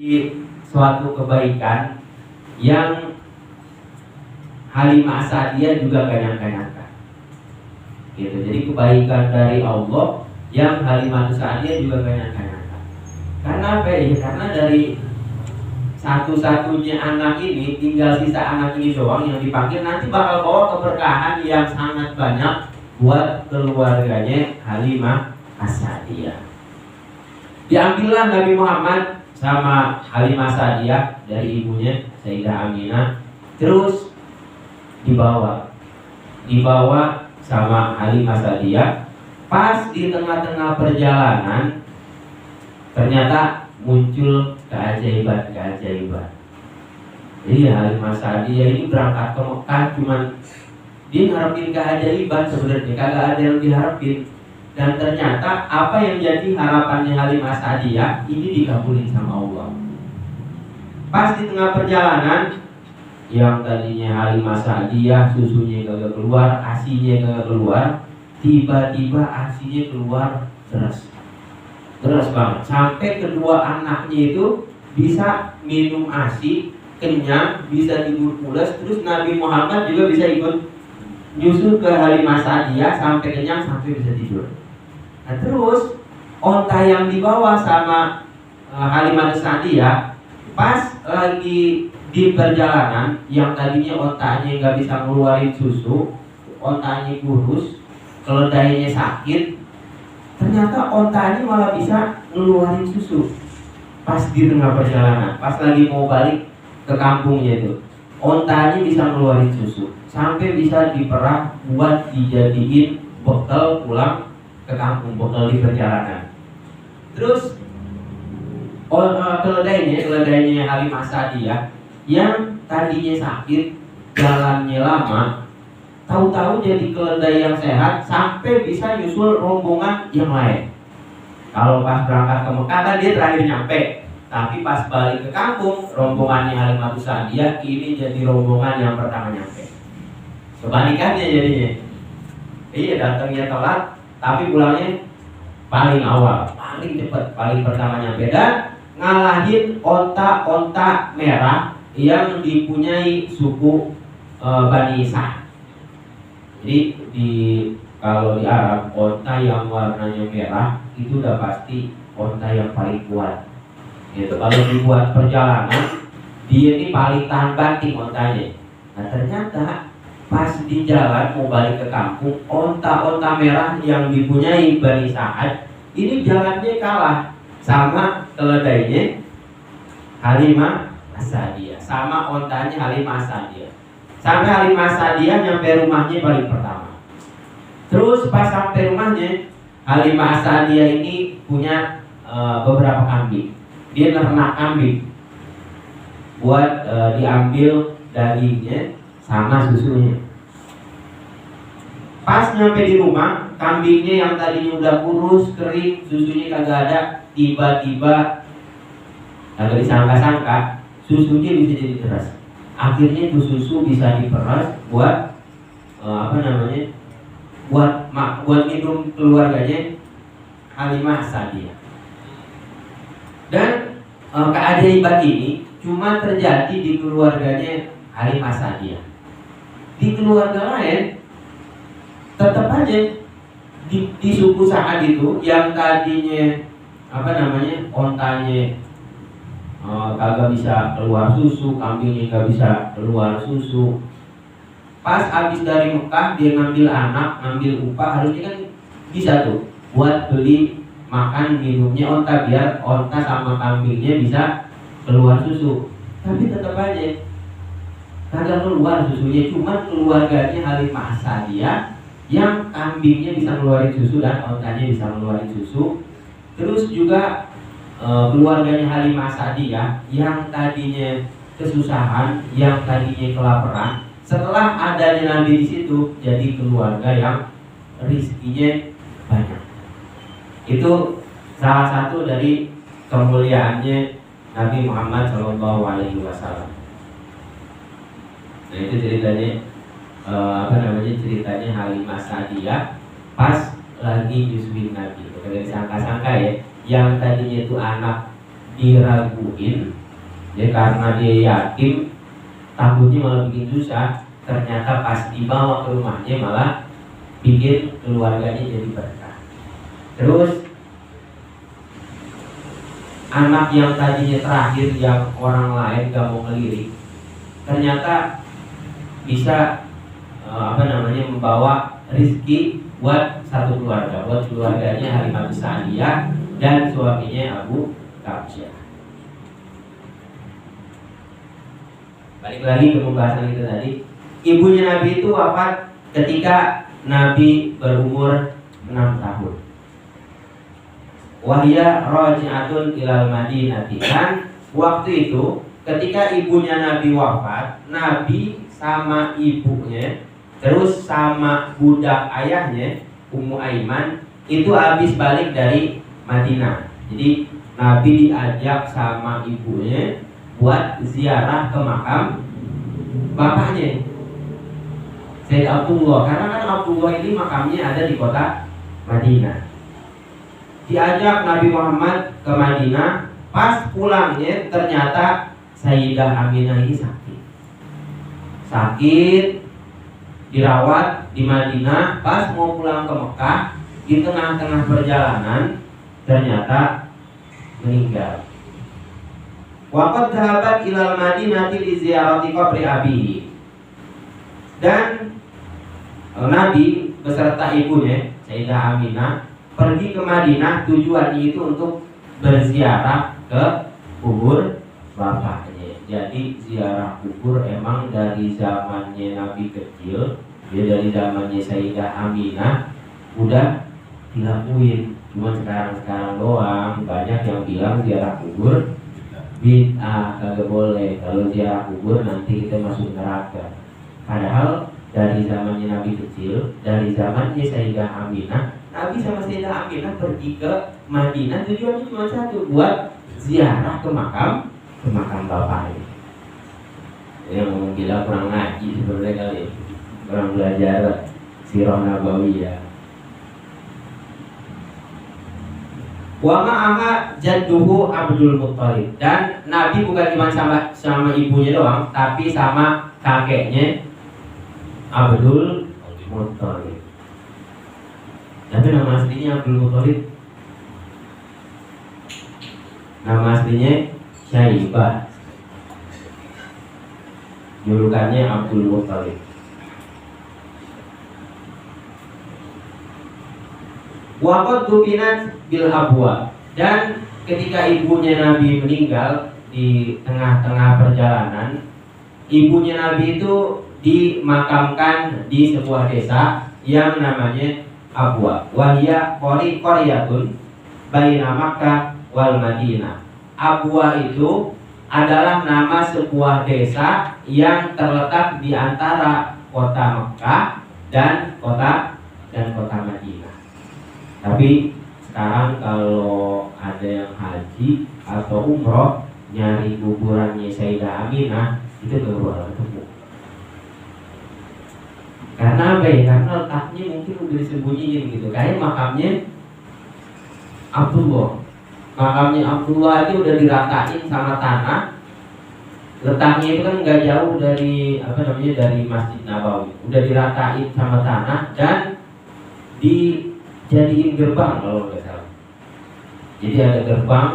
Di suatu kebaikan yang Halimah Sa'diyah juga gak nyangka gitu. Jadi kebaikan dari Allah yang Halimah Sa'diyah juga gak nyangka. Karena apa ya? Karena dari satu-satunya anak ini tinggal sisa anak ini doang yang dipanggil, nanti bakal bawa keberkahan yang sangat banyak buat keluarganya Halimah Sa'diyah. Diambillah Nabi Muhammad sama Halimah Sa'diyah dari ibunya Sayyidah Aminah, terus dibawa sama Halimah Sa'diyah. Pas di tengah-tengah perjalanan ternyata muncul keajaiban. Jadi Halimah Sa'diyah ini berangkat ke Mekah, cuman dia ngarepin keajaiban, sebenarnya kagak ada yang diharapin. Dan ternyata apa yang jadi harapannya Halimah Sa'diyah ini dikabulin sama Allah. Pas di tengah perjalanan, yang tadinya Halimah Sa'diyah susunya kagak keluar, asinya kagak keluar, tiba-tiba asinya keluar deras banget. Sampai kedua anaknya itu bisa minum asi, kenyang, bisa tidur pulas. Terus Nabi Muhammad juga bisa ikut nyusul ke Halimah Sa'diyah sampai kenyang, sampai bisa tidur. Nah, terus onta yang dibawa sama Halimah Sa'diyah pas lagi di perjalanan, yang tadinya ontanya nggak bisa ngeluarin susu, ontanya kurus, keledainya sakit, ternyata ontanya malah bisa ngeluarin susu. Pas di tengah perjalanan, pas lagi mau balik ke kampungnya itu, ontanya bisa ngeluarin susu, sampai bisa diperah buat dijadiin bekal pulang ke kampung, bekal di perjalanan. Terus keledainya Halimah Sa'diyah yang tadinya sakit, jalannya lama, tahu-tahu jadi keledai yang sehat sampai bisa nyusul rombongan yang lain. Kalau pas berangkat ke Mekah kan dia terakhir nyampe, tapi pas balik ke kampung, rombongannya Halimah Sa'diyah ini jadi rombongan yang pertama nyampe. Kebalikannya jadinya. Iya, datangnya telat tapi pulangnya paling awal, paling cepat, paling pertama nyampe, dan ngalahin onta-onta merah yang dipunyai suku Bani Sa'd. Jadi kalau di Arab, onta yang warnanya merah itu udah pasti onta yang paling kuat. Gitu. Kalau dibuat perjalanan, dia ini paling tahan banting ontanya. Nah, ternyata pas di jalan mau balik ke kampung, onta-onta merah yang dipunyai Bani Sa'd ini jalannya kalah sama keledainya Halimah Sa'diyah, sama ontanya Halimah Sa'diyah. Sampai Halimah Sa'diyah nyampe rumahnya paling pertama. Terus pas sampai rumahnya, Halimah Sa'diyah ini punya beberapa kambing. Dia ternak kambing buat diambil dagingnya sama susunya. Pas nyampe di rumah, kambingnya yang tadinya udah kurus, kering, susunya kagak ada, tiba-tiba kagak disangka-sangka susunya bisa jadi deras. Akhirnya tuh susu bisa diperas buat buat minum keluarganya Halimah Sa'diyah. Dan keajaiban ini cuma terjadi di keluarganya Halimah Sa'diyah. Di keluarga lain tetap aja di suku Sa'ad itu yang tadinya ontanya kagak bisa keluar susu, kambingnya kagak bisa keluar susu. Pas habis dari Mekah dia ngambil anak, ngambil upah, harusnya kan bisa tuh buat beli makan minumnya onta, biar onta sama kambingnya bisa keluar susu. Tapi tetap aja kagak keluar susunya, cuma keluarganya Halimah Sa'diyah yang kambingnya bisa ngeluarin susu dan ontanya bisa ngeluarin susu. Terus juga keluarganya Halimah Sa'diyah yang tadinya kesusahan, yang tadinya kelaparan, setelah adanya Nabi di situ jadi keluarga yang rizkinya banyak. Itu salah satu dari kemuliaannya Nabi Muhammad SAW. Nah, itu ceritanya ceritanya Halimah Sa'diyah pas lagi nyusuin Nabi. Kagak disangka-sangka ya, yang tadinya itu anak diraguin ya, karena dia yatim, takutnya malah bikin susah. Ternyata pas dibawa ke rumahnya malah bikin keluarganya jadi berkah. Terus anak yang tadinya terakhir yang orang lain gak mau ngelirik, ternyata bisa membawa rizki buat satu keluarga, buat keluarganya Halimah Sa'diyah dan suaminya Abu Kabsyah. Balik lagi ke pembahasan itu tadi, ibunya Nabi itu wafat ketika Nabi berumur 6 tahun. Wahya raji'atun ilal Madinati, dan waktu itu ketika ibunya Nabi wafat, Nabi sama ibunya terus sama budak ayahnya Ummu Aiman itu habis balik dari Madinah. Jadi Nabi diajak sama ibunya buat ziarah ke makam bapaknya Sayyid Abdullah, karena kan Abdullah ini makamnya ada di kota Madinah. Diajak Nabi Muhammad ke Madinah, pas pulangnya ternyata Sayyidah Aminah ini sakit, dirawat di Madinah. Pas mau pulang ke Mekah, di tengah-tengah perjalanan ternyata meninggal. Waqad dhahabat ilal Madinati li ziyarati qabri abihi, dan Nabi beserta ibunya Sayyidah Aminah pergi ke Madinah, tujuannya itu untuk berziarah ke kubur bapaknya. Jadi ziarah kubur emang dari zamannya Nabi kecil, ya dari zamannya Sayyidah Aminah udah dilakuin. Cuma sekarang doang banyak yang bilang ziarah kubur bid'ah, kagak boleh. Kalau ziarah kubur nanti kita masuk neraka. Padahal dari zamannya Nabi kecil, dari zamannya Sayyidah Aminah, Nabi sama Sayyidah Aminah pergi ke Madinah tujuannya cuma satu, buat ziarah ke makam bapaknya. Yang ngomong gila kurang ngaji sebenarnya kali, kurang belajar sirah nabawiyah. Wa ma'aha jadduhu Abdul Muttalib, dan Nabi bukan cuma sama ibunya doang, tapi sama kakeknya Abdul Muttalib. Tapi nama aslinya Abdul Muttalib, nama aslinya Syaibah, julukannya Abdul Muttalib. Waqad dubinat bil abwa, dan ketika ibunya Nabi meninggal di tengah-tengah perjalanan, ibunya Nabi itu dimakamkan di sebuah desa yang namanya Abwa. Wahia qaryatun baina Makkah wal Madinah. Abwa itu adalah nama sebuah desa yang terletak di antara kota Mekah dan kota Madinah. Tapi sekarang kalau ada yang haji atau umroh nyari kuburannya Sayyidah Aminah itu gak ketemu. Karena apa ya? Karena letaknya mungkin udah disembunyiin gitu. Kayak makamnya Abdullah. Makamnya Abdullah itu udah diratain sama tanah. Letaknya itu kan nggak jauh dari dari Masjid Nabawi. Udah diratain sama tanah dan dijadiin gerbang kalau nggak salah. Jadi ada gerbang.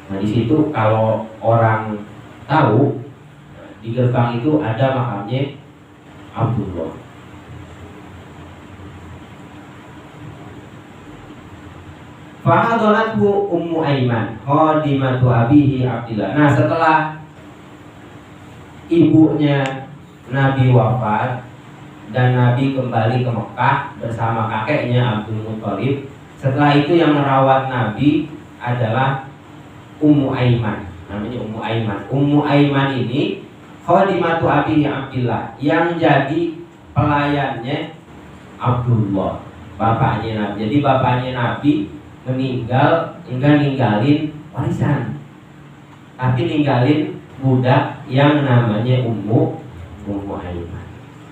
Nah di situ kalau orang tahu di gerbang itu ada makamnya Abdullah. Fahadonathu Ummu Aiman khadimatu abihi Abdillah. Nah setelah ibunya Nabi wafat dan Nabi kembali ke Mekah bersama kakeknya Abdul Muttalib, setelah itu yang merawat Nabi adalah Ummu Aiman, namanya Ummu Aiman. Ummu Aiman ini khadimatu abihi Abdillah, yang jadi pelayannya Abdullah, bapaknya Nabi. Jadi bapaknya Nabi meninggal enggak ninggalin warisan, tapi ninggalin budak yang namanya Ummu Aiman.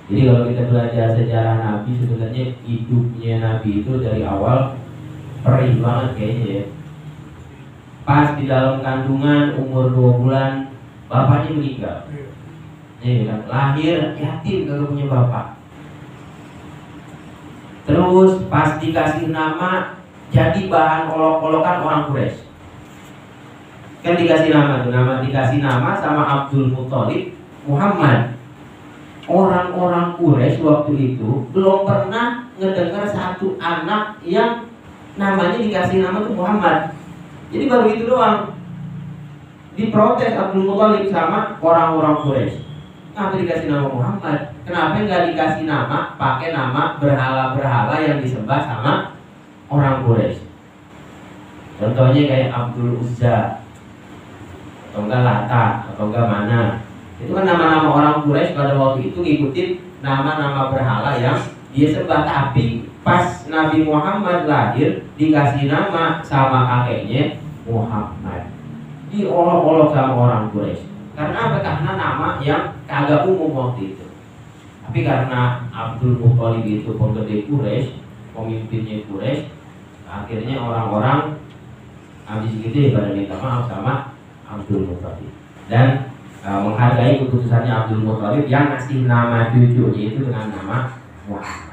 Jadi kalau kita belajar sejarah Nabi, sebenarnya hidupnya Nabi itu dari awal perih banget kayaknya ya. pas di dalam kandungan umur 2 bulan bapaknya meninggal. Kan, lahir yatim, kagak punya bapak. Terus pas dikasih nama jadi bahan olok-olokan orang Quraisy. Kan dikasih nama sama Abdul Muthalib Muhammad. Orang-orang Quraisy waktu itu belum pernah ngedengar satu anak yang namanya dikasih nama tuh Muhammad. Jadi baru itu doang. Diprotes Abdul Muthalib sama orang-orang Quraisy. Kenapa dikasih nama Muhammad? Kenapa nggak dikasih nama, pakai nama berhala-berhala yang disembah sama orang Quraisy? Contohnya kayak Abdul Uzza, atau enggak Lata, atau enggak Mana. Itu kan nama-nama orang Quraisy pada waktu itu ngikutin nama-nama berhala yang dia sembah. Tapi pas Nabi Muhammad lahir dikasih nama sama kakeknya Muhammad, diolok-olok sama orang Quraisy. Karena apa? Karena nama yang kagak umum waktu itu. Tapi karena Abdul Muthalib itu penggede Quraisy, pemimpinnya Quraisy, akhirnya orang-orang habis gitu pada minta maaf sama Abdul Muthalib dan menghargai keputusannya Abdul Muthalib yang ngasih nama cucunya itu dengan nama Muhammad.